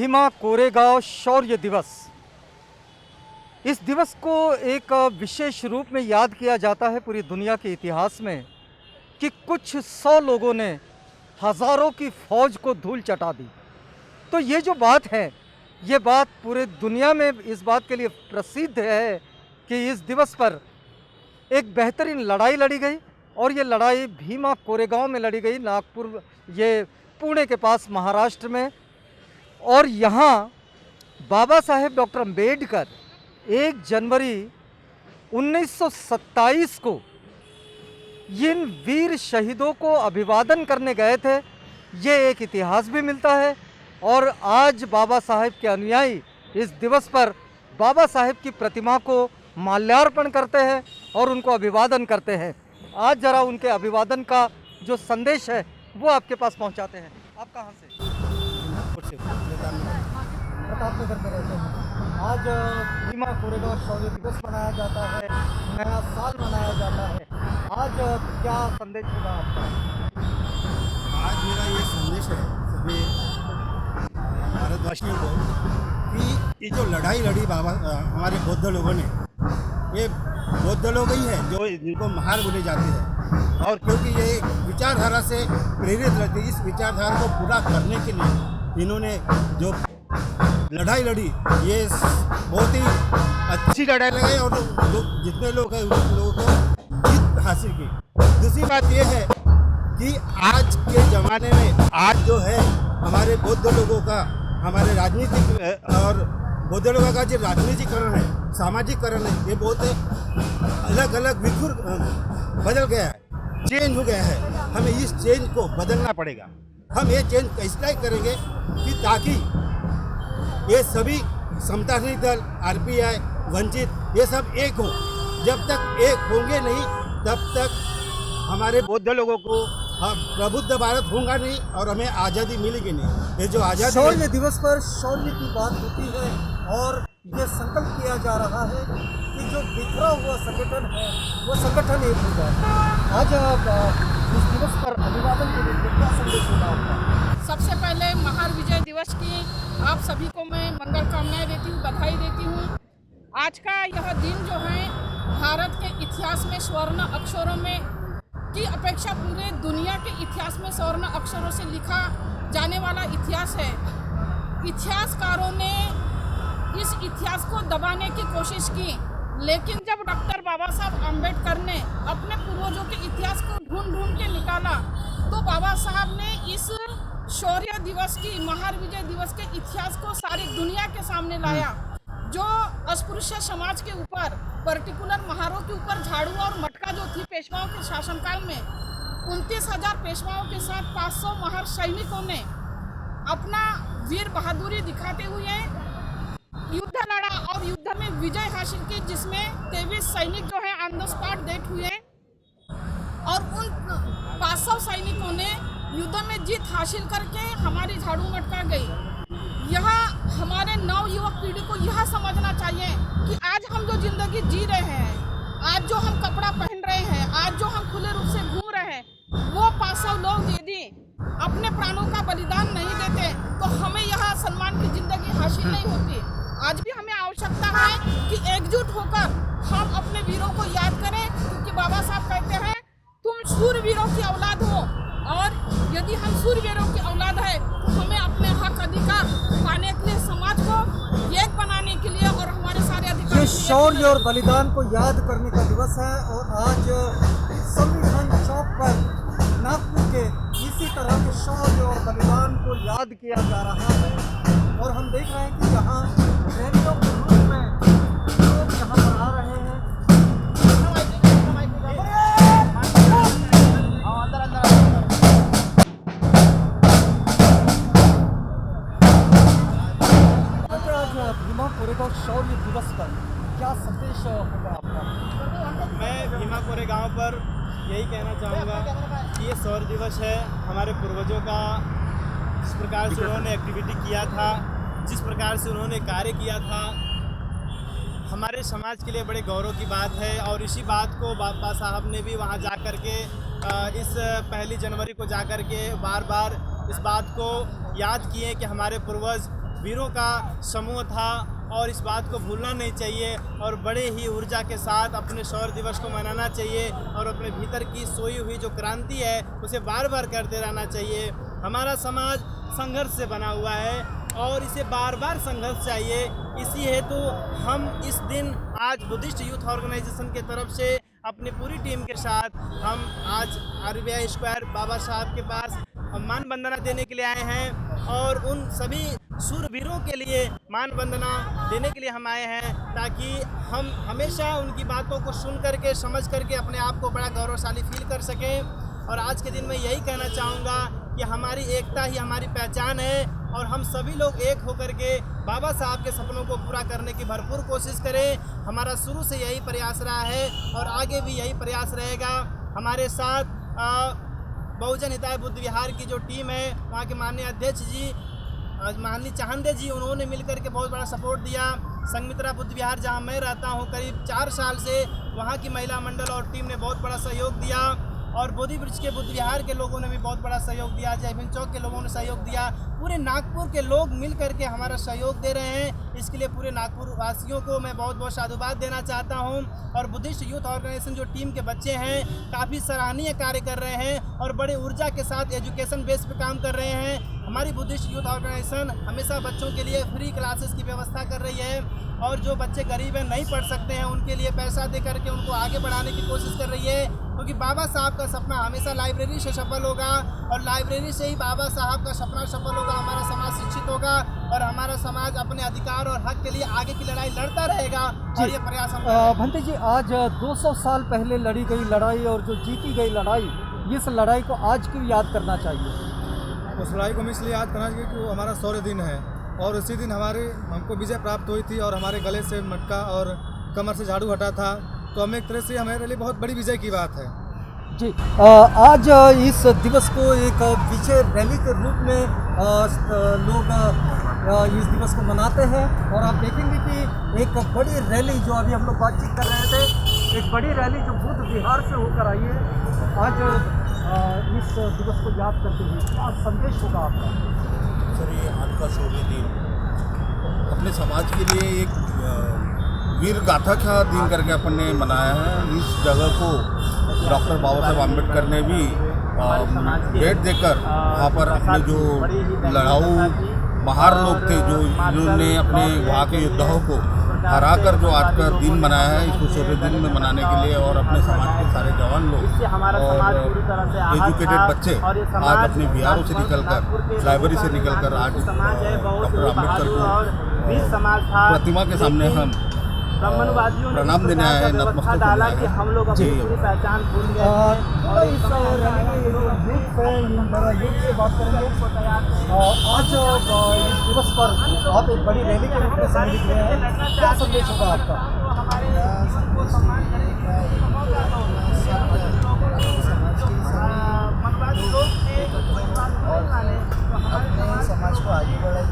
भीमा कोरेगांव शौर्य दिवस। इस दिवस को एक विशेष रूप में याद किया जाता है पूरी दुनिया के इतिहास में कि कुछ 100 लोगों ने हज़ारों की फौज को धूल चटा दी। तो ये जो बात है, ये बात पूरे दुनिया में इस बात के लिए प्रसिद्ध है कि इस दिवस पर एक बेहतरीन लड़ाई लड़ी गई और ये लड़ाई भीमा कोरेगांव में लड़ी गई, नागपुर, ये पुणे के पास महाराष्ट्र में। और यहाँ बाबा साहेब डॉक्टर अम्बेडकर 1 जनवरी 1927 को इन वीर शहीदों को अभिवादन करने गए थे। ये एक इतिहास भी मिलता है और आज बाबा साहेब के अनुयायी इस दिवस पर बाबा साहेब की प्रतिमा को माल्यार्पण करते हैं और उनको अभिवादन करते हैं। आज ज़रा उनके अभिवादन का जो संदेश है वो आपके पास पहुंचाते हैं। आप कहाँ से? प्रतापनगर में रहते हैं। आज भीमा कोरेगांव शौर्य दिवस मनाया जाता है, नया साल मनाया जाता है। आज क्या संदेश होगा आपका? आज मेरा ये संदेश है सभी भारतवासियों को कि ये जो लड़ाई लड़ी हमारे बौद्ध लोगों ने, ये बौद्ध लोग ही हैं जो जिनको महार बोले जाते हैं। और क्योंकि ये विचारधारा से प्रेरित रहते, इस विचारधारा को पूरा करने के लिए इन्होंने जो लड़ाई लड़ी, ये बहुत ही अच्छी लड़ाई लगाई और जितने लोग हैं उन लोगों को जीत हासिल की। दूसरी बात ये है कि आज के ज़माने में आज जो है हमारे बौद्ध लोगों का, हमारे राजनीतिक और बौद्ध लोगों का जो राजनीतिकरण है, सामाजिकरण है, ये बहुत अलग अलग विखुर बदल गया है, चेंज हो गया है। हमें इस चेंज को बदलना पड़ेगा। हम ये चेंज कैसे करेंगे कि ताकि ये सभी समतावादी दल, आरपीआई, वंचित, ये सब एक हो। जब तक एक होंगे नहीं तब तक हमारे बौद्ध लोगों को हम प्रबुद्ध भारत होगा नहीं और हमें आज़ादी मिलेगी नहीं। ये जो आज़ादी शौर्य दिवस पर शौर्य की बात होती है और ये संकल्प किया जा रहा है कि जो बिखरा हुआ संगठन है वो संगठन एक हो जाए। आज इस दिवस पर अभिवादन के लिए क्या संदेश होगा आपका? सबसे पहले महार विजय दिवस की आप सभी को मैं मंगल कामनाएं देती हूँ, बधाई देती हूँ। आज का यह दिन जो है भारत के इतिहास में स्वर्ण अक्षरों में की अपेक्षा पूरे दुनिया के इतिहास में स्वर्ण अक्षरों से लिखा जाने वाला इतिहास है। इतिहासकारों ने इस इतिहास को दबाने की कोशिश की, लेकिन जब डॉक्टर बाबा साहब अम्बेडकर ने अपने पूर्वजों के इतिहास को ढूंढ के निकाला तो बाबा साहब ने इस शौर्य दिवस की, महार विजय दिवस के इतिहास को सारी दुनिया के सामने लाया। जो अस्पृश्य समाज के ऊपर, पर्टिकुलर महारों के ऊपर झाड़ू और मटका जो थी पेशवाओं के शासनकाल में, 29,000 पेशवाओं के साथ 500 महार सैनिकों ने अपना वीर बहादुरी दिखाते हुए युद्ध लड़ा और युद्ध में विजय हासिल की, जिसमें 23 सैनिक जो है ऑन द स्पॉट डेथ हुए और उन 500 सैनिकों ने युद्ध में जीत हासिल करके हमारी झाड़ू मटका गई। यह हमारे नवयुवक पीढ़ी को यह समझना चाहिए कि आज हम जो जिंदगी जी रहे हैं, आज जो हम कपड़ा पहन रहे हैं, आज जो हम खुले रूप से घूम रहे हैं, वो 500 लोग यदि अपने प्राणों का बलिदान नहीं देते तो हमें यह सम्मान की जिंदगी हासिल नहीं होती। आज भी हमें आवश्यकता है कि एकजुट होकर हम अपने वीरों को याद करें, क्योंकि बाबा साहब कहते हैं तुम शूरवीरों की औलाद हो, और यदि हम शूरवीरों की औलाद है तो हमें अपने हक अधिकार पाने के लिए, समाज को एक बनाने के लिए और हमारे सारे अधिकार, ये शौर्य और बलिदान को याद करने का दिवस है। और आज संविधान चौक पर नागपुर के इसी तरह के शौर्य और बलिदान को याद किया जा रहा है और हम देख रहे हैं कि यहाँ रैलियों के रूप में लोग यहाँ पर आ रहे हैं। भीमा कोरेगांव शौर्य दिवस पर क्या संदेश होगा आपका? मैं भीमा कोरेगांव पर यही कहना चाहूँगा कि ये शौर्य दिवस है हमारे पूर्वजों का। जिस प्रकार से उन्होंने एक्टिविटी किया था, जिस प्रकार से उन्होंने कार्य किया था, हमारे समाज के लिए बड़े गौरव की बात है। और इसी बात को बाबा साहब ने भी वहाँ जा कर के इस 1 जनवरी को जा कर के बार बार इस बात को याद किए कि हमारे पूर्वज वीरों का समूह था और इस बात को भूलना नहीं चाहिए और बड़े ही ऊर्जा के साथ अपने शौर्य दिवस को मनाना चाहिए और अपने भीतर की सोई हुई जो क्रांति है उसे बार बार करते रहना चाहिए। हमारा समाज संघर्ष से बना हुआ है और इसे बार बार संघर्ष चाहिए। इसी हेतु हम इस दिन आज बुद्धिस्ट यूथ ऑर्गेनाइजेशन के तरफ से अपनी पूरी टीम के साथ हम आज RBI स्क्वायर बाबा साहब के पास मान वंदना देने के लिए आए हैं और उन सभी शूरवीरों के लिए मान वंदना देने के लिए हम आए हैं ताकि हम हमेशा उनकी बातों को सुन करके समझ करके अपने आप को बड़ा गौरवशाली फील कर सकें। और आज के दिन मैं यही कहना चाहूँगा कि हमारी एकता ही हमारी पहचान है और हम सभी लोग एक होकर के बाबा साहब के सपनों को पूरा करने की भरपूर कोशिश करें। हमारा शुरू से यही प्रयास रहा है और आगे भी यही प्रयास रहेगा। हमारे साथ बहुजन हिताय बुद्ध विहार की जो टीम है वहाँ के माननीय अध्यक्ष जी माननीय चाहंदे जी, उन्होंने मिलकर के बहुत बड़ा सपोर्ट दिया। संगमित्रा बुद्ध विहार जहाँ मैं रहता हूँ करीब 4 साल से वहाँ की महिला मंडल और टीम ने बहुत बड़ा सहयोग दिया और बोधि वृक्ष के बुद्ध विहार के लोगों ने भी बहुत बड़ा सहयोग दिया। जय भीम चौक के लोगों ने सहयोग दिया। पूरे नागपुर के लोग मिल करके हमारा सहयोग दे रहे हैं। इसके लिए पूरे नागपुर वासियों को मैं बहुत बहुत साधुवाद देना चाहता हूं। और बुद्धिस्ट यूथ ऑर्गेनाइजेशन जो टीम के बच्चे हैं काफ़ी सराहनीय कार्य कर रहे हैं और बड़े ऊर्जा के साथ एजुकेशन बेस पे काम कर रहे हैं। हमारी बुद्धिस्ट यूथ ऑर्गेनाइजेशन हमेशा बच्चों के लिए फ्री क्लासेस की व्यवस्था कर रही है और जो बच्चे गरीब हैं नहीं पढ़ सकते हैं उनके लिए पैसा दे करके उनको आगे बढ़ाने की कोशिश कर रही है, क्योंकि बाबा साहब का सपना हमेशा लाइब्रेरी से सफल होगा और लाइब्रेरी से ही बाबा साहब का सपना सफल होगा। हमारा समाज शिक्षित होगा और हमारा समाज अपने अधिकार और हक के लिए आगे की लड़ाई लड़ता रहेगा और ये प्रयास हम भंते जी, आज 200 साल पहले लड़ी गई लड़ाई और जो जीती गई लड़ाई, इस लड़ाई को आज क्यों याद करना चाहिए? उस लड़ाई को हमें इसलिए याद करना चाहिए कि वो हमारा शौर्य दिन है और उसी दिन हमको विजय प्राप्त हुई थी और हमारे गले से मटका और कमर से झाड़ू हटा था। तो हमें एक तरह से हमारे लिए बहुत बड़ी विजय की बात है जी। आज इस दिवस को एक विजय रैली के रूप में लोग इस दिवस को मनाते हैं और आप देखेंगे कि एक बड़ी रैली जो अभी हम लोग बातचीत कर रहे थे, एक बड़ी रैली जो बुद्ध विहार से होकर आई है। आज इस दिवस को याद करते हुए क्या संदेश होगा आपका? सर, ये आज का शौर्य दिन अपने समाज के लिए एक वीर गाथा का दिन करके अपन ने मनाया है। इस जगह को डॉक्टर बाबा साहब आम्बेडकर ने भी भेंट देकर वहाँ पर अपने जो लड़ाऊ महार लोग थे जिन्होंने अपने वहाँ के योद्धाओं को हरा कर जो आज का दिन मनाया है, इसको शौर्य दिन में मनाने के लिए और अपने समाज के सारे जवान लोग और एजुकेटेड बच्चे आज अपने बिहारों से निकलकर लाइब्रेरी से निकलकर आज डॉक्टर आम्बेडकर को प्रतिमा के सामने हम प्रणाम देने आए हैं, नतमस्तक होने आए हैं। हम लोग अपनी पूरी पहचान भूल गए और इस रैली में यूथ पे यूथ से बात करेंगे। आज इस दिवस पर आप एक बड़ी रैली के रूप में सम्मिलित हुए हैं, क्या संदेश होगा आपका? अपने समाज को आगे बढ़ाइए,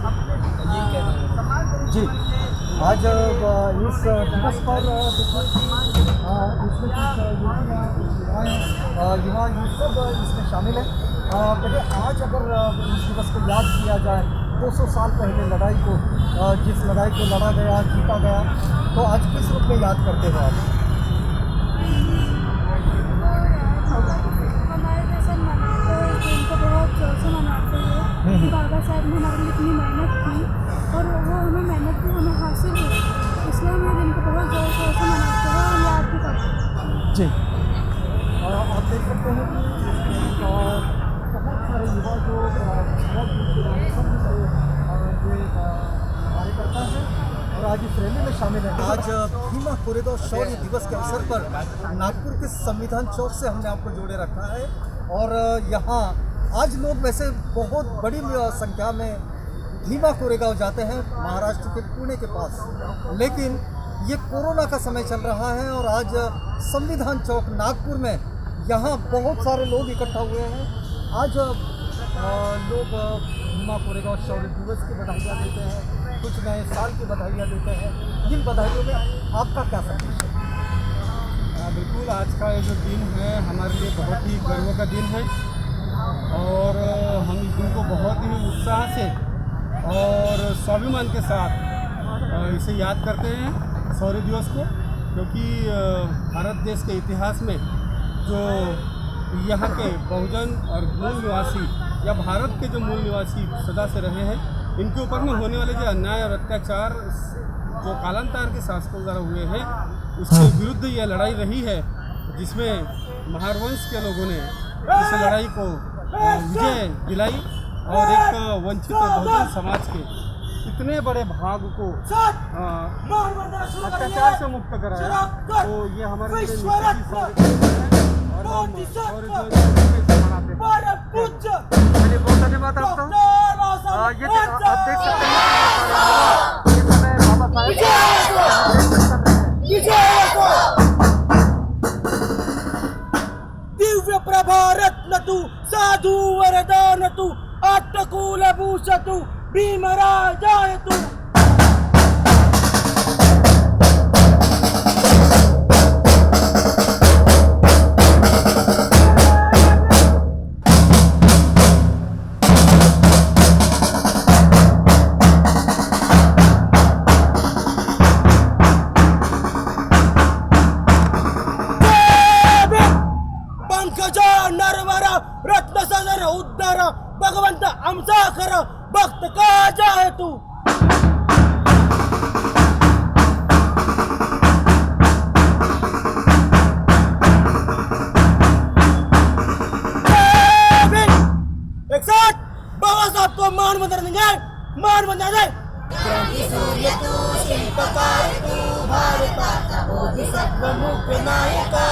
ये कहना जी। आज इस दिवस पर युवा ये सब इसमें शामिल है। देखिए, आज अगर इस दिवस को याद किया जाए 200 साल पहले लड़ाई को, जिस लड़ाई को लड़ा गया, जीता गया, तो आज किस रूप में याद करते हो आप? हमारे जैसे इनको बहुत जोर से मनाते हैं। बाबा साहब ने हमारे लिए इतनी मेहनत की और वो हमें मेहनत की हमें हासिल हुई, इसलिए हम इनको बहुत जोर शोर से मनाते हैं और याद भी करते हैं जी। आप देख सकते हैं कि बहुत सारे युवा जो कार्यकर्ता हैं और आज इस रैली में शामिल है। आज भीमा कोरेगांव शौर्य दिवस के अवसर पर नागपुर के संविधान चौक से हमने आपको जोड़े रखा है और यहाँ आज लोग वैसे बहुत बड़ी संख्या में भीमा कोरेगांव जाते हैं, महाराष्ट्र के पुणे के पास, लेकिन ये कोरोना का समय चल रहा है और आज संविधान चौक नागपुर में यहाँ बहुत सारे लोग इकट्ठा हुए हैं। आज लोग भीमा कोरेगांव शौर्य दिवस की बधाइयाँ देते हैं, कुछ नए साल की बधाइयाँ देते हैं। इन बधाइयों में आपका क्या संदेश है? बिल्कुल, आज का ये जो दिन है हमारे लिए बहुत ही गर्व का दिन है और हम इस दिन को बहुत ही उत्साह से और स्वाभिमान के साथ इसे याद करते हैं शौर्य दिवस को, क्योंकि भारत देश के इतिहास में जो यहाँ के बहुजन और मूल निवासी या भारत के जो मूल निवासी सदा से रहे हैं, इनके ऊपर में होने वाले जो अन्याय और अत्याचार जो कालांतर के शासकों द्वारा हुए हैं, उसके विरुद्ध यह लड़ाई रही है, जिसमें महारवंश के लोगों ने इस लड़ाई को विजय दिलाई और एक वंचित और बहुजन समाज के इतने बड़े भाग को अत्याचार से मुक्त कराया। तो ये हमारे लिए और हम चलिए, बहुत धन्यवाद आपका। ये आप देख सकते हैं इस समय बाबा दिव्य प्रभारत्न तू साधु वरदान तू अट्टकूल भूष तू भीमराजाय तू। नरवरा रत्न सदर उद्धार भगवंत आमचा खरा भक्त का जाय तू। एक साथ बाबा साहब को मान बंदर देंगे, मान बंदा दे। क्रांति सूर्य तू, शिल्पकार तू, भारताचा बोधिसत्व मुख्य नायका,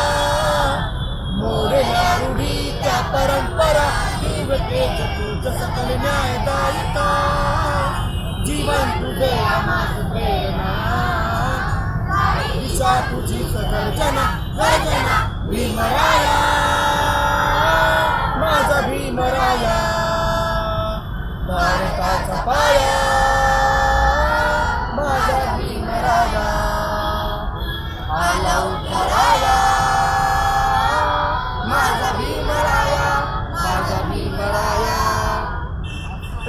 मोरया रूढी त्या परंपरा, जीवतेज तुझ सकल न्यायदायिका, जीवन तुझे आम्हास प्रेरणा, दिशा तुझी सकल जना गर्जना, भीमराया माझा भीमराया, भारताचा पाया माझा भीमराया, आला उद्धराया माझा भीमराया, माझा भीमराया।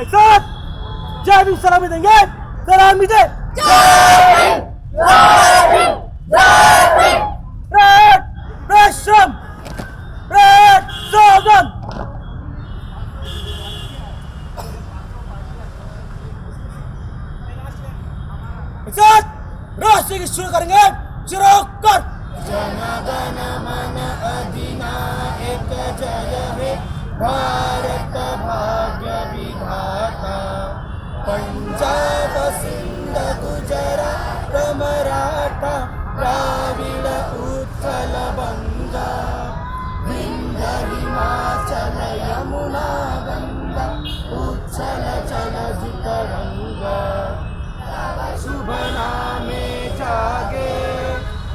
एक साथ जय भीम सलामी देंगे, सलामी दे। जय भीम, जय भीम, जय भीम। रेशम रेड सोगन। एक साथ राष्ट्रीय गीत शुरू करेंगे, शुरू कर। जन गण मन अधिनायक जय हे, भारत भाग्य विधाता, पंजाब सिंध गुजरात मराठा, द्राविड उत्कल बंगा, विंध्य हिमाचल यमुना गंगा, उच्छल जलधि तरंगा, शुभ नामे जागे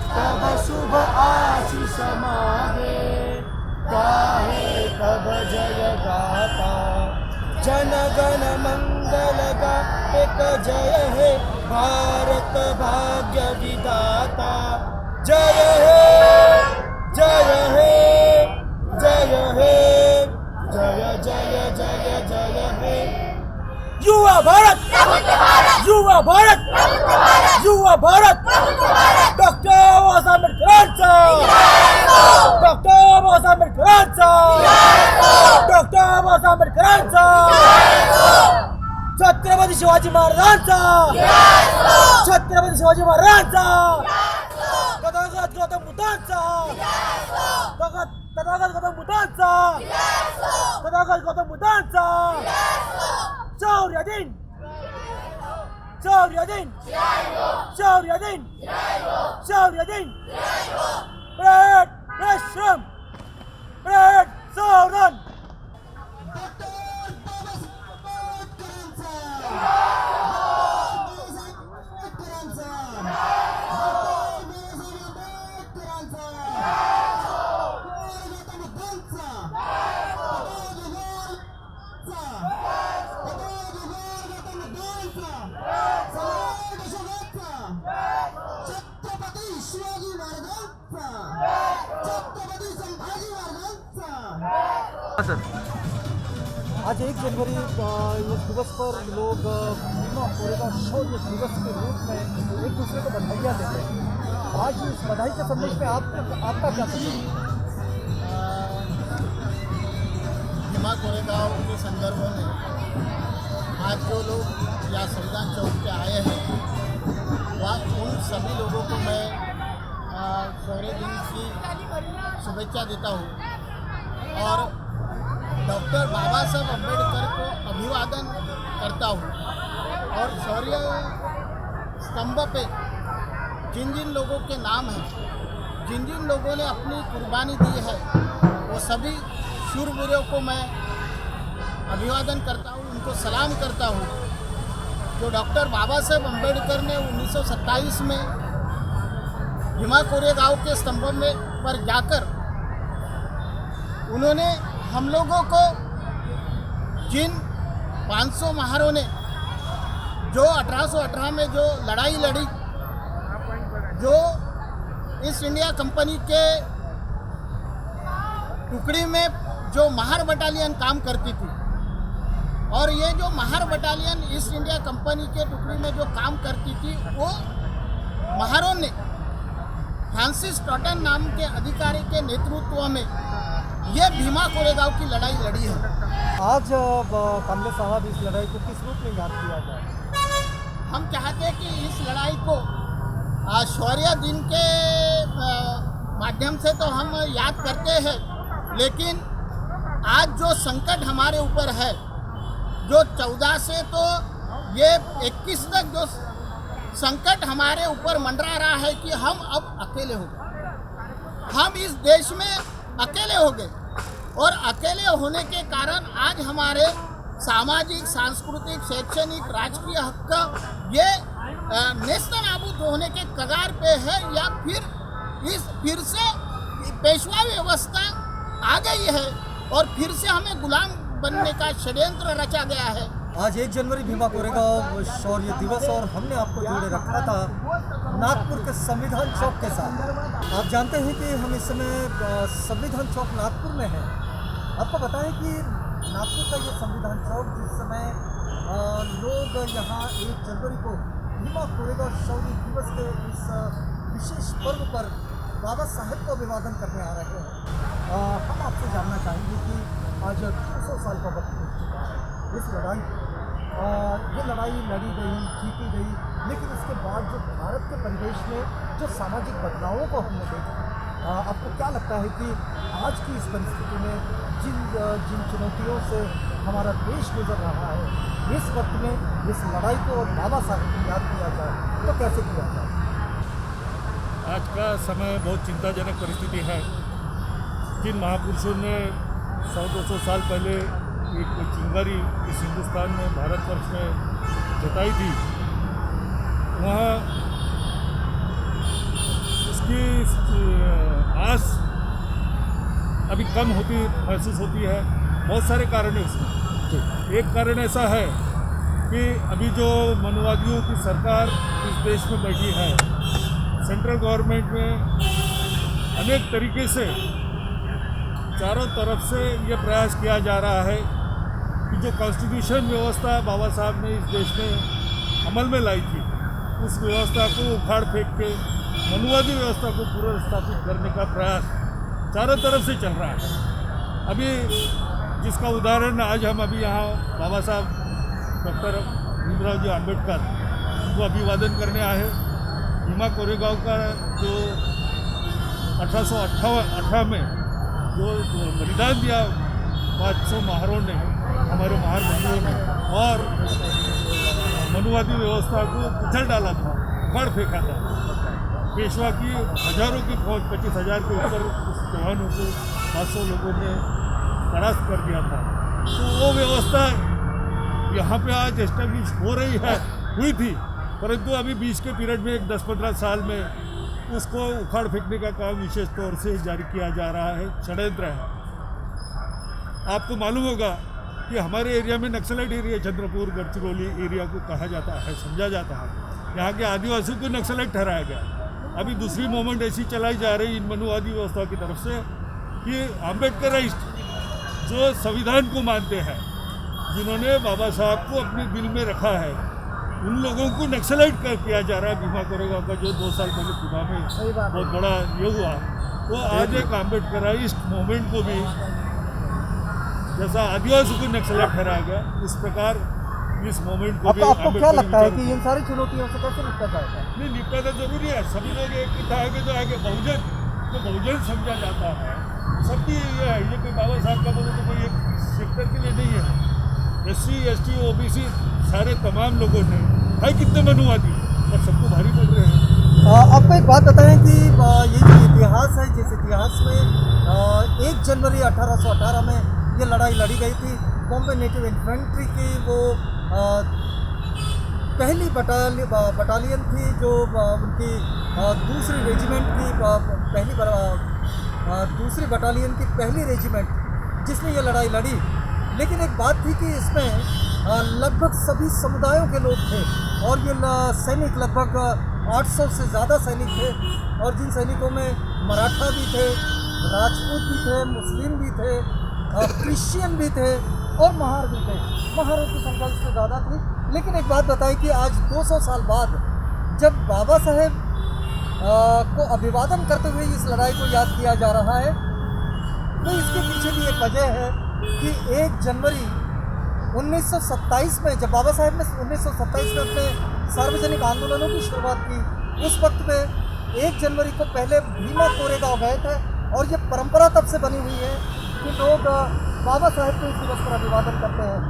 तब शुभ आशीष मागे, गाहे तब जय गाता, जन गण मंगल गायक जय हे, भारत भाग्य विधाता, जय हे जय हे जय हे, जय जय जय जय हे। युवा भारत, युवा भारत, युवा भारत, डॉक्टर बाबासाहेब आंबेडकरांचा, डॉक्टर बाबासाहेब आंबेडकरांचा, डॉक्टर बाबासाहेब आंबेडकरांचा, छत्रपती शिवाजी महाराजांचा, छत्रपती शिवाजी महाराजांचा, तथागत गौतम बुद्धांचा, तथागत गौतम बुद्धांचा, तथागत गौतम बुद्धांचा। शौर्य दिन, शौर्य दिन, शौर्य दिन, शौर्य दिन। परेड रेशम, परेड सौरन। आज 1 जनवरी इस दिवस पर लोग भीमा कोरेगांव शौर्य दिवस के रूप में एक दूसरे को बधाइयाँ देते हैं। आज इस बधाई के संदेश में आपका क्या संदेश है? भीमा कोरेगांव के संदर्भ में आज जो लोग यहाँ संविधान चौक पे आए हैं वह उन सभी लोगों को मैं शौर्य दिन की शुभेच्छा देता हूँ और डॉक्टर बाबा साहब अम्बेडकर को अभिवादन करता हूँ और शौर्य स्तंभ पे जिन जिन लोगों के नाम हैं, जिन जिन लोगों ने अपनी कुर्बानी दी है, वो सभी शूरवीरों को मैं अभिवादन करता हूँ, उनको सलाम करता हूँ। जो डॉक्टर बाबा साहब अम्बेडकर ने 1927 में भीमा कोरेगांव के स्तंभ में पर जाकर उन्होंने हम लोगों को जिन 500 महारों ने जो 1818 में जो लड़ाई लड़ी, जो ईस्ट इंडिया कंपनी के टुकड़ी में जो महार बटालियन काम करती थी और ये जो Mahar battalion east India company के टुकड़ी में जो काम करती थी वो महारों ने फ्रांसिस टॉटन नाम के अधिकारी के नेतृत्व में ये भीमा कोरेगांव की लड़ाई लड़ी है। आज कामले साहब इस लड़ाई को किस रूप में याद किया जाए? हम चाहते हैं कि इस लड़ाई को शौर्य दिन के माध्यम से तो हम याद करते हैं, लेकिन आज जो संकट हमारे ऊपर है, जो 14 से तो ये 21 तक जो संकट हमारे ऊपर मंडरा रहा है कि हम अब अकेले हो गए, हम इस देश में अकेले हो गए और अकेले होने के कारण आज हमारे सामाजिक, सांस्कृतिक, शैक्षणिक, राजकीय हक ये नेस्तनाबूद होने के कगार पे है या फिर से पेशवा व्यवस्था आ गई है और फिर से हमें गुलाम बनने का षड्यंत्र रचा गया है। आज 1 जनवरी भीमा कोरेगांव शौर्य दिवस और हमने आपको जोड़े रखा था नागपुर के संविधान चौक के साथ। आप जानते हैं कि हम इस समय संविधान चौक नागपुर में हैं। आपको बताएं कि नागपुर का ये संविधान चौक जिस समय लोग यहाँ 1 जनवरी को भीमा कोरेगांव शौर्य दिवस के इस विशेष पर्व पर बाबा साहेब को अभिवादन करने आ रहे हैं। हम आपसे जानना चाहेंगे कि आज 200 साल का वक्त हो चुका है इस लड़ाई, ये लड़ाई लड़ी गई, जीती गई, लेकिन इसके बाद जो भारत के परिवेश में जो सामाजिक बदलावों को हमने देखा, आपको क्या लगता है कि आज की इस परिस्थिति में जिन चुनौतियों से हमारा देश गुजर रहा है, इस वक्त में इस लड़ाई को और बाबा साहेब को याद किया जाए तो कैसे किया जाए? आज का समय बहुत चिंताजनक परिस्थिति है। जिन महापुरुषों ने 100-200 साल पहले एक चिंगारी इस हिंदुस्तान में, भारतवर्ष में जताई थी, वहाँ उसकी आस अभी कम होती महसूस होती है। बहुत सारे कारण हैं उसमें। एक कारण ऐसा है कि अभी जो मनुवादियों की सरकार इस देश में बैठी है, सेंट्रल गवर्नमेंट में अनेक तरीके से चारों तरफ से ये प्रयास किया जा रहा है कि जो कॉन्स्टिट्यूशन व्यवस्था बाबा साहब ने इस देश में अमल में लाई थी, उस व्यवस्था को उखाड़ फेंक के मनुवादी व्यवस्था को पुनर्स्थापित करने का प्रयास चारों तरफ से चल रहा है। अभी जिसका उदाहरण आज हम अभी यहाँ बाबा साहब डॉक्टर भीमराव जी अम्बेडकर को अभिवादन करने आए हैं। भीमा कोरेगांव का जो 1818 में जो बलिदान दिया 500 महारों ने, हमारे महार बंधुओं ने, और मनुवादी व्यवस्था को कुचल डाला था, उखाड़ फेंका था। पेशवा की हजारों की फौज, 25,000 के ऊपर उस जवानों को 500 लोगों ने परास्त कर दिया था। तो वो व्यवस्था यहाँ पे आज एस्टेब्लिश हो रही है, हुई थी, परंतु अभी बीच के पीरियड में एक 10-15 साल में उसको उखाड़ फेंकने का काम विशेष तौर से जारी किया जा रहा है, षड्यंत्र है। आपको मालूम होगा कि हमारे एरिया में naxalite area, Chandrapur Gadchiroli area को कहा जाता है, समझा जाता है। यहाँ के आदिवासियों को नक्सलाइट ठहराया गया। अभी दूसरी मूवमेंट ऐसी चलाई जा रही इन मनुवादी व्यवस्था की तरफ से कि अम्बेडकराइस्ट जो संविधान को मानते हैं, जिन्होंने बाबा साहब को अपने दिल में रखा है, उन लोगों को नक्सलाइट किया जा रहा है। भीमा कोरेगांव का जो 2 साल पहले पुणे में बहुत बड़ा ये हुआ, वो आज एक आम्बेडकराइस्ट मूवमेंट को भी जैसा आदिवासी को नक्सलाइट ठहराया गया, इस प्रकार इस मूवमेंट को भी आपको क्या लगता है कि इन सारी चुनौतियों से कैसे निपटा जाएगा? नहीं, निपटा तो जरूरी है। सभी लोग एक इतना है कि जो है कि बहुजन जो बहुजन समझा जाता है, सबकी ये है, ये कोई बाबा साहब का बोलो तो कोई एक सेक्टर के लिए नहीं है। SC ST OBC सारे तमाम लोगों ने भाई कितने मनुवादी और सबको भारी पड़ रहे हैं। आपको एक बात बताएं कि ये जो इतिहास है, जिस इतिहास में 1 जनवरी 1818 में ये लड़ाई लड़ी गई थी, बॉम्बे नेटिव इन्फेंट्री की वो पहली बटालियन थी, जो उनकी दूसरी रेजिमेंट की दूसरी बटालियन की पहली रेजिमेंट जिसने ये लड़ाई लड़ी। लेकिन एक बात थी कि इसमें लगभग सभी समुदायों के लोग थे और ये सैनिक लगभग 800 से ज़्यादा सैनिक थे, और जिन सैनिकों में मराठा भी थे, राजपूत भी थे, मुस्लिम भी थे, क्रिश्चियन भी थे और महार भी थे। महारों की संख्या इससे ज़्यादा थी। लेकिन एक बात बताएं कि आज 200 साल बाद जब बाबा साहेब को अभिवादन करते हुए इस लड़ाई को याद किया जा रहा है, तो इसके पीछे भी एक वजह है कि 1 जनवरी 1927 में जब बाबा साहेब ने 1927 में अपने सार्वजनिक आंदोलनों की शुरुआत की, उस वक्त में 1 जनवरी को पहले भीमा कोरेगांव गए थे, और ये परंपरा तब से बनी हुई है कि लोग बाबा साहेब को इस दिवस पर अभिवादन करते हैं।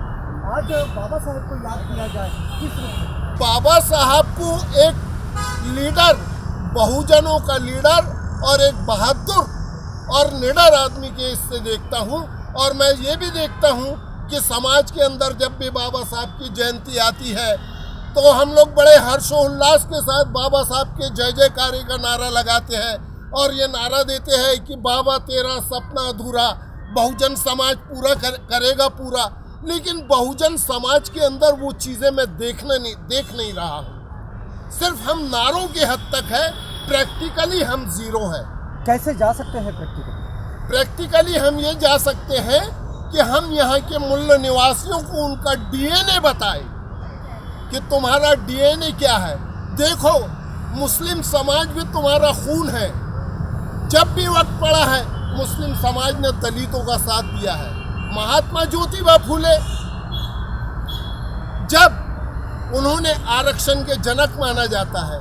आज बाबा साहेब को याद किया जाए किस रूप में? बाबा साहब को एक लीडर, बहुजनों का लीडर और एक बहादुर और निडर आदमी के इससे देखता हूँ। और मैं ये भी देखता हूँ कि समाज के अंदर जब भी बाबा साहब की जयंती आती है तो हम लोग बड़े हर्षोल्लास के साथ बाबा साहब के जय जयकारी का नारा लगाते हैं और ये नारा देते हैं कि बाबा तेरा सपना अधूरा, बहुजन समाज पूरा करेगा पूरा। लेकिन बहुजन समाज के अंदर वो चीज़ें मैं देख नहीं रहा हूँ। सिर्फ हम नारों के हद तक है, प्रैक्टिकली हम जीरो है। कैसे जा सकते हैं प्रैक्टिकली हम ये जा सकते हैं कि हम यहाँ के मूल निवासियों को उनका DNA बताएं कि तुम्हारा DNA क्या है। देखो, मुस्लिम समाज भी तुम्हारा खून है। जब भी वक्त पड़ा है मुस्लिम समाज ने दलितों का साथ दिया है। महात्मा ज्योतिबा फूले जब उन्होंने आरक्षण के जनक माना जाता है,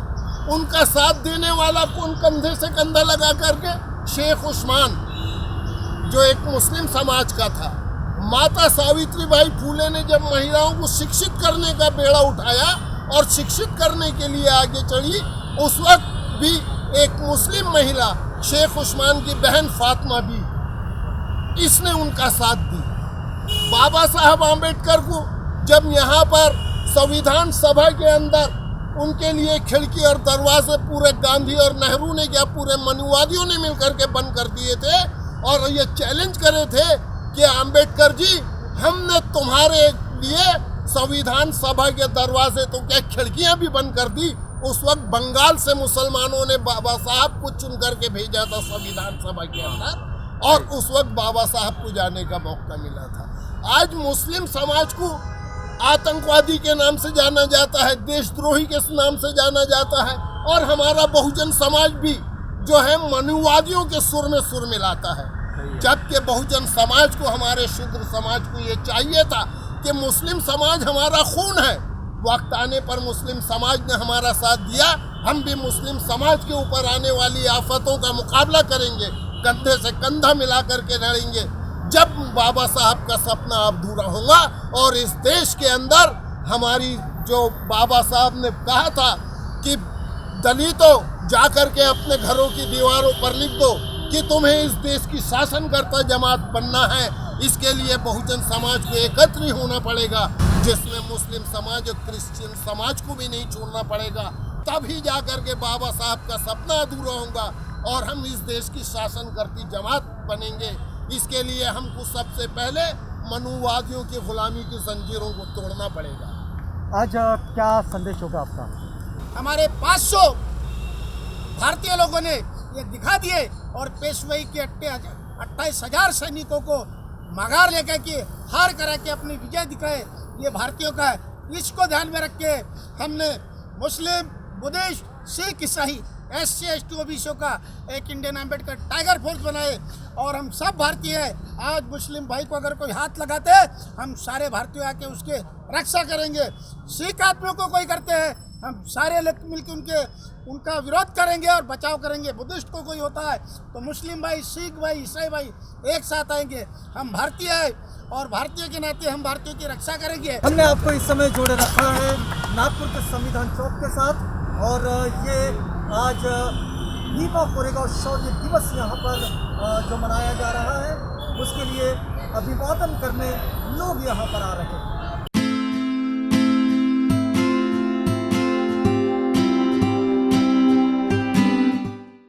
उनका साथ देने वाला कौन कंधे से कंधा लगा करके? शेख उस्मान, जो एक मुस्लिम समाज का था। माता सावित्रीबाई फूले ने जब महिलाओं को शिक्षित करने का बेड़ा उठाया और शिक्षित करने के लिए आगे चढ़ी, उस वक्त भी एक मुस्लिम महिला शेख उस्मान की बहन फातिमा भी, इसने उनका साथ दी। बाबा साहब आम्बेडकर को जब यहाँ पर संविधान सभा के अंदर उनके लिए खिड़की और दरवाजे पूरे गांधी और नेहरू ने क्या पूरे मनुवादियों ने मिलकर के बंद कर दिए थे और ये चैलेंज करे थे कि आम्बेडकर जी, हमने तुम्हारे लिए संविधान सभा के दरवाजे तो क्या खिड़कियां भी बंद कर दी। उस वक्त बंगाल से मुसलमानों ने बाबा साहब को चुन करके भेजा था संविधान सभा के अंदर और उस वक्त बाबा साहब को जाने का मौका मिला था। आज मुस्लिम समाज को आतंकवादी के नाम से जाना जाता है, देशद्रोही के नाम से जाना जाता है, और हमारा बहुजन समाज भी जो है मनुवादियों के सुर में सुर मिलाता है। जबकि बहुजन समाज को, हमारे शूद्र समाज को ये चाहिए था कि मुस्लिम समाज हमारा खून है। वक्त आने पर मुस्लिम समाज ने हमारा साथ दिया, हम भी मुस्लिम समाज के ऊपर आने वाली आफतों का मुकाबला करेंगे, कंधे से कंधा मिला करके लड़ेंगे। जब बाबा साहब का सपना अधूरा होगा और इस देश के अंदर हमारी जो बाबा साहब ने कहा था कि दलितों जा करके अपने घरों की दीवारों पर लिख दो कि तुम्हें इस देश की शासनकर्ता जमात बनना है, इसके लिए बहुजन समाज को एकत्र होना पड़ेगा, जिसमें मुस्लिम समाज और क्रिश्चियन समाज को भी नहीं छोड़ना पड़ेगा। तभी जा करके बाबा साहब का सपना अधूरा होगा और हम इस देश की शासनकर्ती जमात बनेंगे। इसके लिए हमको सबसे पहले मनुवादियों की गुलामी की जंजीरों को तोड़ना पड़ेगा। आज क्या संदेश होगा आपका? हमारे 500 भारतीय लोगों ने ये दिखा दिए और पेशवाई के 28,000 सैनिकों को मगार लेकर के हार करा के अपनी विजय दिखाए, ये भारतीयों का है। इसको ध्यान में रख के हमने मुस्लिम, बुद्धिस्ट, सिख, ईसाई, SC ST OBC का एक इंडियन एम्बेडकर टाइगर फोर्स बनाए और हम सब भारतीय हैं। आज मुस्लिम भाई को अगर कोई हाथ लगाते हैं, हम सारे भारतीय आके उसके रक्षा करेंगे। सिख आदमियों को कोई करते हैं, हम सारे लोग मिलकर उनका विरोध करेंगे और बचाव करेंगे। बुद्धिस्ट को कोई होता है तो मुस्लिम भाई, सिख भाई, ईसाई भाई एक साथ आएंगे। हम भारतीय हैं और भारतीय के नाते हम भारतीयों की रक्षा करेंगे। हमने आपको इस समय जोड़े रखा है नागपुर के संविधान चौक के साथ और ये आज भीमा कोरेगांव शौर्य दिवस यहाँ पर जो मनाया जा रहा है उसके लिए अभिवादन करने लोग यहाँ पर आ रहे हैं।